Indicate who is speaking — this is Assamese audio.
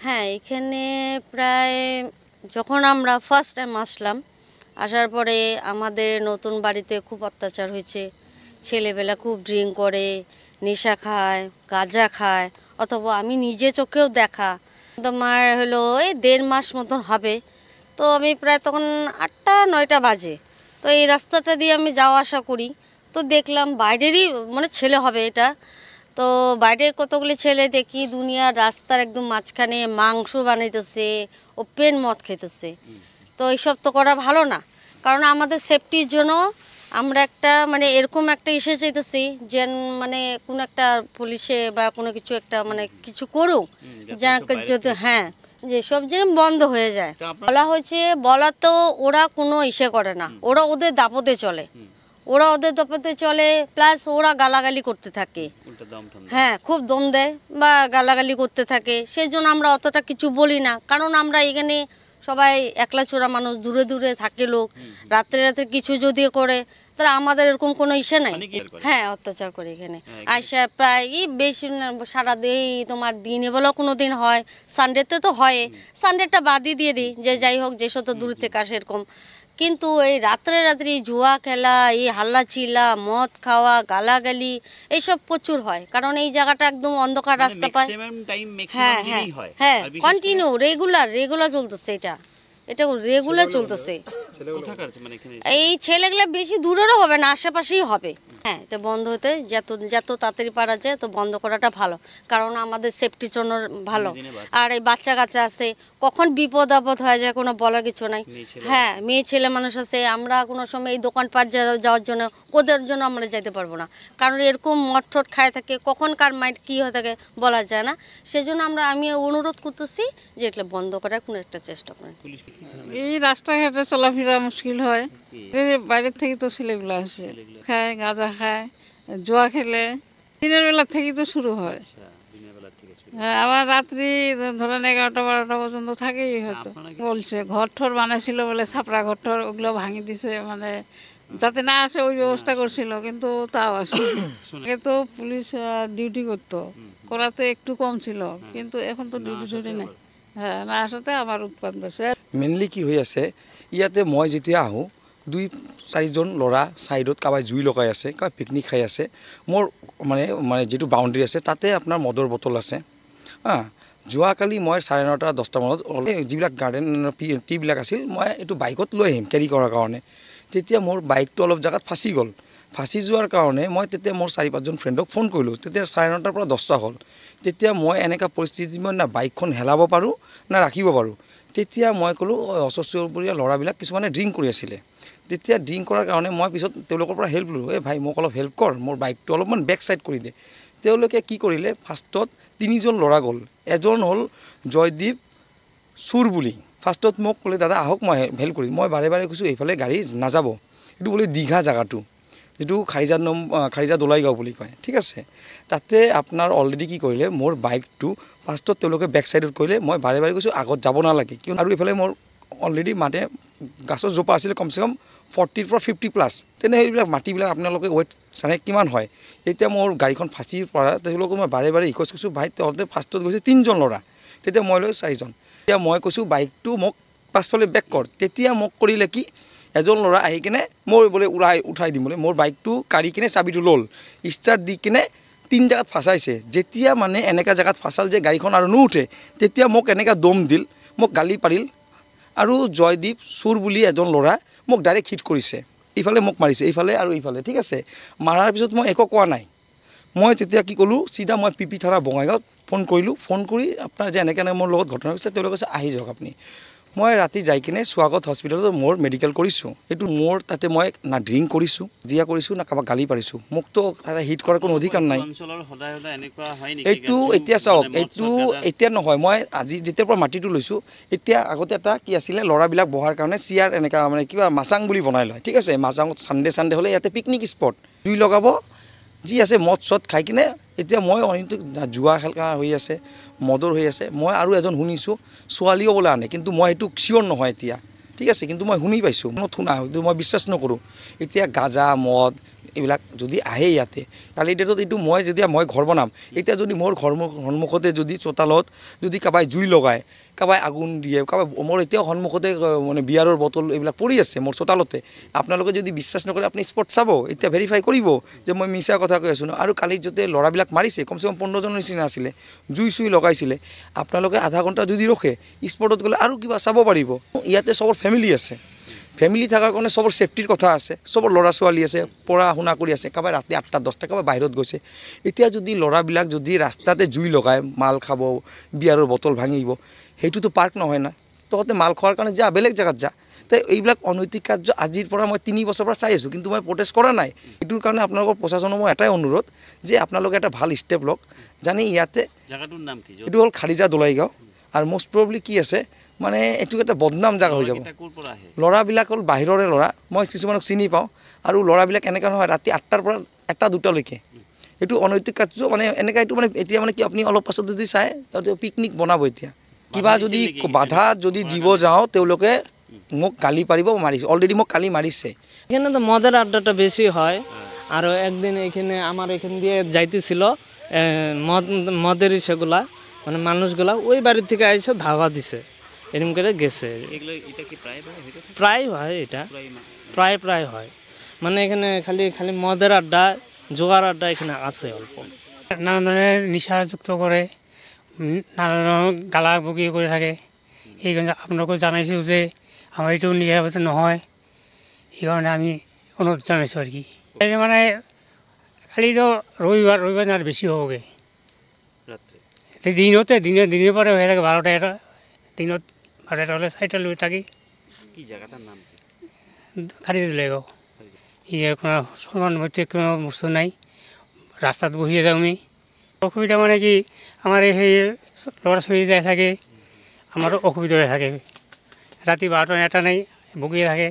Speaker 1: হ্যাঁ, এখানে প্রায় যখন আমরা ফার্স্ট টাইম আসলাম, আসার পরে আমাদের নতুন বাড়িতে খুব অত্যাচার হয়েছে। ছেলেবেলা খুব ড্রিঙ্ক করে, নেশা খায়, গাঁজা খায়, অথবা আমি নিজে চোখেও দেখা। তোমার হলো এই ১.৫ মাস মতন হবে। তো আমি প্রায় তখন ৮টা ৯টা বাজে। তো এই রাস্তাটা দিয়ে আমি যাওয়া আসা করি। তো দেখলাম বাইরেরই মানে ছেলে হবে এটা। তো বাইরের কতগুলি ছেলে দেখি দুনিয়ার রাস্তার একদম মাঝখানে মাংস বানাইতেছে, ওপেন মদ খেতেছে। তো এইসব তো করা ভালো না, কারণ আমাদের সেফটির জন্য আমরা একটা মানে এরকম একটা ইসে চাইতেছি যে মানে কোনো একটা পুলিশে বা কোনো কিছু একটা মানে কিছু করুক, যা যদি হ্যাঁ যেসব যেন বন্ধ হয়ে যায়। বলা হয়েছে, বলা তো ওরা কোনো ইসে করে না, ওরা ওদের দাপটে চলে, ওরা ওদের দপতে চলে, প্লাস ওরা গালাগালি করতে থাকে। হ্যাঁ, খুব দম দেয় বা গালাগালি করতে থাকে। সেই জন্য আমরা অতটা কিছু বলি না, কারণ আমরা এখানে সবাই একলা চোরা মানুষ, দূরে দূরে থাকে লোক। রাত্রে রাত্রে কিছু যদি করে তাহলে আমাদের এরকম কোনো ইসে নাই। হ্যাঁ, অত্যাচার করে এখানে আইসা প্রায় বেশি সারাদিন তোমার দিনে বলেও কোনো দিন হয়, সানডেতে তো হয়, সানডেটা বাদই দিয়ে দিই যে যাই হোক যে শত দূর থেকে আসে এরকম। কিন্তু এই রাত্রে রাত্রি জুয়া খেলা, এই হাল্লা চিল্লা, মদ খাওয়া, গালাগালি এইসব প্রচুর হয়, কারণ এই জায়গাটা একদম অন্ধকার রাস্তা পায়। হ্যাঁ হ্যাঁ হ্যাঁ, কন্টিনিউ রেগুলার চলতেছে, এটা রেগুলার চলতেছে। এই ছেলেগুলো বেশি দূরেরও হবে না, আশেপাশেই হবে। হ্যাঁ, এটা বন্ধ হতে যত তাড়াতাড়ি পারা যায় তো বন্ধ করাটা ভালো, কারণ আমাদের সেফটির জন্য ভালো। আর এই বাচ্চা কাচ্চা আছে, কখন বিপদ আপদ হয়ে যায় কোনো বলার কিছু নাই। হ্যাঁ, মেয়ে ছেলে মানুষ আছে, আমরা কোনো সময় এই দোকানপাট যাওয়ার জন্য ওদের জন্য আমরা যেতে পারবো না, কারণ এরকম মদ ঠট খায় থাকে, কখন কার মাইন্ড কী হয়ে থাকে বলা যায় না। সেজন্য আমি অনুরোধ করতেছি যে এগুলো বন্ধ করার কোনো একটা চেষ্টা করেন।
Speaker 2: এই রাস্তাঘাটে চলাফেরা মুশকিল হয়, বাইরের থেকে তো ছেলেগুলো আসে, খায় গাঁজা খায়, জুয়া খেলে, দিনের বেলা থেকেই তো শুরু হয়। হ্যাঁ, আবার রাত্রি ধরেন ১১টা ১২টা পর্যন্ত থাকেই হয়তো। বলছে ঘর ঠর বানাইছিল বলে, ছাপড়া ঘর ঠর ওগুলো ভাঙি দিছে, মানে যাতে না আসে ওই ব্যবস্থা করছিল, কিন্তু তাও আসে। আগে তো পুলিশ ডিউটি করতো, করাতে একটু কম ছিল, কিন্তু এখন তো ডিউটি টিউটি নাই। হ্যাঁ, না আসাতে আমার উৎপাদ বেশি।
Speaker 3: মেইনলি কি হৈ আছে ইয়াতে, মই যেতিয়া আহোঁ ২-৪জন ল'ৰা ছাইডত কাৰোবাই জুই লগাই আছে, কাৰোবাই পিকনিক খাই আছে। মোৰ মানে যিটো বাউণ্ডেৰী আছে তাতে আপোনাৰ মদৰ বটল আছে। যোৱাকালি মই ৯:৩০-১০টা মানত যিবিলাক গাৰ্ডেন টিবিলাক আছিল, মই এইটো বাইকত লৈ আহিম কেৰি কৰাৰ কাৰণে। তেতিয়া মোৰ বাইকটো অলপ জেগাত ফাঁচি গ'ল। ফাঁচি যোৱাৰ কাৰণে মই তেতিয়া মোৰ ৪-৫জন ফ্ৰেণ্ডক ফোন কৰিলোঁ। তেতিয়া ৯:৩০ পৰা ১০টা হ'ল। তেতিয়া মই এনেকুৱা পৰিস্থিতিত মই না বাইকখন হেলাব পাৰোঁ না ৰাখিব পাৰোঁ। তেতিয়া মই ক'লোঁ, ওচৰ চুবুৰীয়া ল'ৰাবিলাক কিছুমানে ড্ৰিংক কৰি আছিলে। তেতিয়া ড্ৰিংক কৰাৰ কাৰণে মই পিছত তেওঁলোকৰ পৰা হেল্প ল'লোঁ, ভাই মোক অলপ হেল্প কৰ, মোৰ বাইকটো অলপমান বেক ছাইড কৰি দে। তেওঁলোকে কি কৰিলে, ফাৰ্ষ্টত ৩জন ল'ৰা গ'ল। এজন হ'ল জয়দীপ চুৰ বুলি। ফাৰ্ষ্টত মোক ক'লে, দাদা আহক মই হেল্প কৰিম। মই বাৰে বাৰে কৈছোঁ এইফালে গাড়ী নাযাব, এইটো বোলে দীঘা জেগাটো, যিটো খাৰিজা দোলাইগাঁও বুলি কয়, ঠিক আছে। তাতে আপোনাৰ অলৰেডি কি কৰিলে, মোৰ বাইকটো ফাৰ্ষ্টত তেওঁলোকে বেক ছাইডত কৰিলে। মই বাৰে বাৰে কৈছোঁ আগত যাব নালাগে, কিয় আৰু এইফালে মোৰ অলৰেডি গাছৰ জোপা আছিলে কমচে কম 40 পৰা 50+। তেনে সেইবিলাক মাটিবিলাক আপোনালোকে ৱেইট জানে কিমান হয়। এতিয়া মোৰ গাড়ীখন ফাঁচিৰ পৰা তেওঁলোকক মই বাৰে বাৰে ৰিকুৱেষ্ট কৰিছোঁ, ভাই তহঁতে ফাৰ্ষ্টত গৈছে ৩জন ল'ৰা, তেতিয়া মই লৈ 4জন। তেতিয়া মই কৈছোঁ বাইকটো মোক পাছফালে বেক কৰ। তেতিয়া মোক কৰিলে কি, এজন ল'ৰা আহি কিনে মই বোলে উঠাই দিম বোলে, মোৰ বাইকটো কাঢ়ি কিনে চাবিটো ল'ল, ষ্টাৰ্ট দি কিনে ৩ জেগাত ফাঁচাইছে। যেতিয়া মানে এনেকুৱা জেগাত ফাঁচাল যে গাড়ীখন আৰু নুঠে, তেতিয়া মোক এনেকুৱা দম দিল, মোক গালি পাৰিল। আৰু জয়দীপ চুৰ বুলি এজন ল'ৰা মোক ডাইৰেক্ট হিট কৰিছে, ইফালে মোক মাৰিছে, ইফালে আৰু ইফালে, ঠিক আছে। মাৰাৰ পিছত মই একো কোৱা নাই। মই তেতিয়া কি ক'লোঁ, চিধা মই পিপি থানা বঙাইগাঁৱত ফোন কৰিলোঁ। ফোন কৰি আপোনাৰ যে এনেকৈ মোৰ লগত ঘটনা হৈছে, তেওঁলোকে কৈছে আহি যাওক আপুনি। মই ৰাতি যাই কিনে স্বাগত হস্পিটেলত মোৰ মেডিকেল কৰিছোঁ। এইটো মোৰ তাতে মই না ড্ৰিংক কৰিছোঁ, জিয়া কৰিছোঁ, না কাৰোবাক গালি পাৰিছোঁ। মোকতো তাতে হিট কৰাৰ কোনো অধিকাৰ নাই। এইটো এতিয়া চাওক, এইটো এতিয়া নহয়, মই আজি যেতিয়াৰ পৰা মাটিটো লৈছোঁ, এতিয়া আগতে এটা কি আছিলে, ল'ৰাবিলাক বহাৰ কাৰণে চেয়াৰ এনেকুৱা মানে কিবা মাচাং বুলি বনাই লয়, ঠিক আছে। মাচাঙত চানডে হ'লে ইয়াতে পিকনিক স্পট, জুই লগাব, যি আছে মদ চদ খাই কিনে। এতিয়া মই অইনটো জুৱা খেলা হৈ আছে, মদৰ হৈ আছে। মই আৰু এজন শুনিছোঁ ছোৱালীও বোলে আনে, কিন্তু মই এইটো চিয়'ৰ নহয় এতিয়া, ঠিক আছে, কিন্তু মই শুনি পাইছোঁ, মনত শুনা, কিন্তু মই বিশ্বাস নকৰোঁ। এতিয়া গাঁজা মদ এইবিলাক যদি আহে ইয়াতে কালি ডেটত এইটো মই যেতিয়া মই ঘৰ বনাম এতিয়া যদি মোৰ ঘৰ সন্মুখতে যদি চোতালত যদি কাবাই জুই লগায় কাবাই আগুন দিয়ে কাবাই মোৰ এতিয়াও সন্মুখতে মানে বিয়াৰৰ বটল এইবিলাক পৰি আছে মোৰ চোতালতে আপোনালোকে যদি বিশ্বাস নকৰে আপুনি স্পট চাব এতিয়া ভেৰিফাই কৰিব যে মই মিছা কথা কৈ আছোঁ আৰু কালি যদি ল'ৰাবিলাক মাৰিছে কমচে কম 15জনৰ নিচিনা আছিলে জুই চুই লগাইছিলে আপোনালোকে আধা ঘণ্টা যদি ৰখে স্পটত গ'লে আৰু কিবা চাব পাৰিব ইয়াতে চবৰ ফেমিলি আছে ফেমিলি থকাৰ কাৰণে চবৰ ছেফটিৰ কথা আছে চবৰ ল'ৰা ছোৱালী আছে পঢ়া শুনা কৰি আছে কাবাই ৰাতি 8টা 10টা কাবাই বাহিৰত গৈছে এতিয়া যদি ল'ৰাবিলাক যদি ৰাস্তাতে জুই লগায় মাল খাব বিয়াৰৰ বটল ভাঙিব সেইটোতো পাৰ্ক নহয় না তহঁতে মাল খোৱাৰ কাৰণে যা বেলেগ জেগাত যা তো এইবিলাক অনৈতিক কাৰ্য আজিৰ পৰা মই 3 বছৰৰ পৰা চাই আছোঁ কিন্তু মই প্ৰটেষ্ট কৰা নাই এইটোৰ কাৰণে আপোনালোকৰ প্ৰশাসনৰ মই এটাই অনুৰোধ যে আপোনালোকে এটা ভাল ষ্টেপ লওক জানি ইয়াতে
Speaker 4: জায়গাটোৰ নাম কি
Speaker 3: এইটো হ'ল খাৰিজা দোলাইগাঁও আৰু মষ্ট প্ৰবলি কি আছে মানে এইটো এটা বদনাম জেগা হৈ যাব
Speaker 4: ক'ৰ পৰা আহে
Speaker 3: ল'ৰাবিলাক হ'ল বাহিৰৰে ল'ৰা মই কিছুমানক চিনি পাওঁ আৰু ল'ৰাবিলাক এনেকুৱা নহয় ৰাতি 8টাৰ পৰা 1টা 2টালৈকে এইটো অনৈতিক কাৰ্য মানে এনেকুৱা এইটো মানে এতিয়া মানে কি আপুনি অলপ পাছত যদি চাই পিকনিক বনাব এতিয়া কিবা যদি বাধা যদি দিব যাওঁ তেওঁলোকে মোক গালি পাৰিব মাৰিছে অলৰেডি মোক কালি মাৰিছে
Speaker 5: এখানে তো মদের আড্ডাটা বেশি হয় আর একদিন এখানে আমার এখান দিয়ে যাইতেছিল মদের সেগুলা মানে মানুষগুলা ওই বাড়ির থেকে এসে ধাওয়া দিছে এরকম করে গেছে
Speaker 4: এগুলো এটা কি প্রায় প্রায় হয়ে থাকে
Speaker 5: প্রায় হয় এটা প্রায় হয় মানে এখানে খালি খালি মদের আড্ডা জোয়ার আড্ডা এখানে আছে অল্প
Speaker 6: নানা ধরনের নিশাযুক্ত করে নানা ধরনের গালা বকি করে থাকে এই কারণে আপনাকেও জানাইছোঁ যে আমার এইটো নিরাপদ নহয় এই কারণে আমি অনুরোধ জানাইছোঁ আর কি এই মানে খালি তো রবিবার আর বেশি হবগে
Speaker 4: রাত্রে
Speaker 6: দিনের পরে হয়ে থাকে 12টা 1টা দিনত 12টা হলে 4টা লৈ থাকি
Speaker 4: কি জায়গাটার নাম কি
Speaker 6: খাটি দিলে গো ইয়ার কোনো সমান মধ্যে কোনো বস্তু নাই রাস্তাত বহিয়ে যাওঁ আমি অসুবিধা মানে কি আমাৰ সেই ল'ৰা ছোৱালী যাই থাকে আমাৰো অসুবিধা হৈ থাকে ৰাতি 12টা 1টা নাই বকিয়ে থাকে